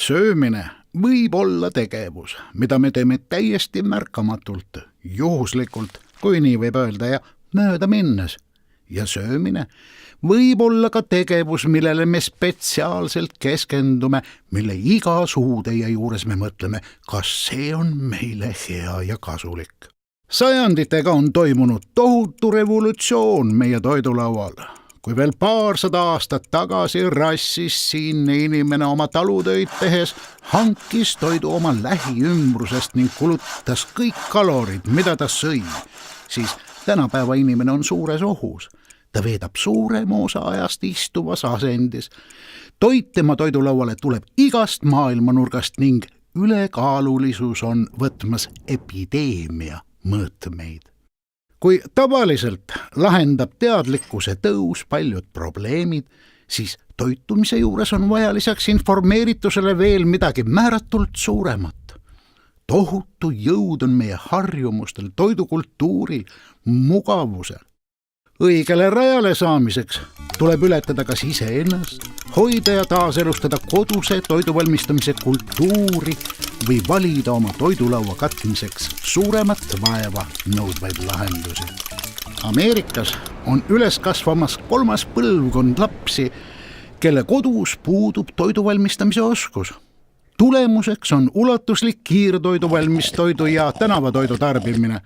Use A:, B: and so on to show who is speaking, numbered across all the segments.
A: Söömine võib olla tegevus, mida me teeme täiesti märkamatult, juhuslikult, kui nii võib öelda, ja mööda minnes. Ja söömine võib olla ka tegevus, millele me spetsiaalselt keskendume, mille iga suutäie juures me mõtleme, kas see on meile hea ja kasulik. Sajanditega on toimunud tohutu revolutsioon meie toidulaual. Kui veel paarsada aastat tagasi rassis siinne inimene oma talutöid tehes, hankis toidu oma lähiümbrusest ning kulutas kõik kalorid, mida ta sõi, siis tänapäeva inimene on suures ohus. Ta veedab suurema osa ajast istuvas asendis. Toit tema toidulauale tuleb igast maailmanurgast ning ülekaalulisus on võtmas epideemia mõõtmeid. Kui tavaliselt lahendab teadlikkuse tõus paljud probleemid, siis toitumise juures on vaja lisaks informeeritusele veel midagi määratult suuremat. Tohutu jõud on meie harjumustel, toidukultuuril, mugavusel. Õigele rajale saamiseks tuleb ületada kas iseennast, hoida ja taaselustada koduse toiduvalmistamise kultuuri või valida oma toidulaua katmiseks suuremat vaeva nõudvaid lahendusi. Ameerikas on üles kasvamas 3. põlvkond lapsi, kelle kodus puudub toiduvalmistamise oskus. Tulemuseks on ulatuslik kiirtoidu, valmistoidu ja tänavatoidu tarbimine.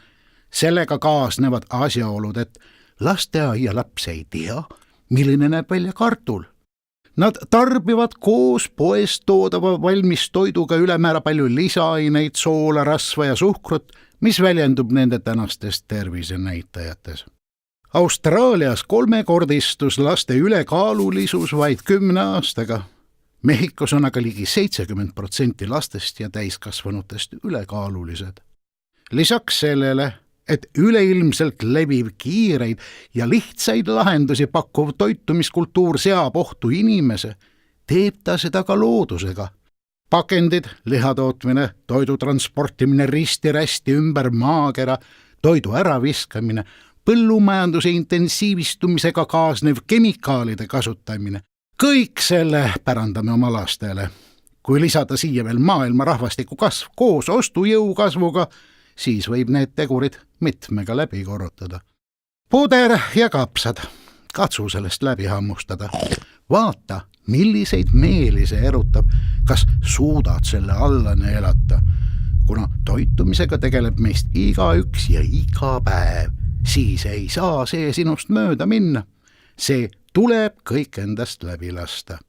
A: Sellega kaasnevad asjaolud, et lasteaia laps ei tea, milline näeb välja kartul. Nad tarbivad koos poest toodava valmistoiduga ülemäära palju lisaaineid, soola, rasva ja suhkrut, mis väljendub nende tänastes tervisenäitajates. Austraalias 3-kordistus laste ülekaalulisus vaid 10 aastaga. Mehhikos on aga ligi 70% lastest ja täiskasvanutest ülekaalulised. Lisaks sellele, et üleilmselt leviv kiireid ja lihtsaid lahendusi pakkuv toitumiskultuur seab ohtu inimese, teeb ta seda ka loodusega. Pakendid, lihatootmine, toidu transportimine risti-rästi ümber maakera, toidu äraviskamine, põllumajanduse intensiivistumisega kaasnev kemikaalide kasutamine. Kõik selle pärandame oma lastele. Kui lisada siia veel maailma rahvastiku kasv koos ostujõu kasvuga, siis võib need tegurid mitmega läbi korrutada. Puder ja kapsad, katsu sellest läbi hammustada. Vaata, milliseid meeli see erutab, kas suudad selle alla neelata. Kuna toitumisega tegeleb meist igaüks ja iga päev, siis ei saa see sinust mööda minna. See tuleb kõik endast läbi lasta.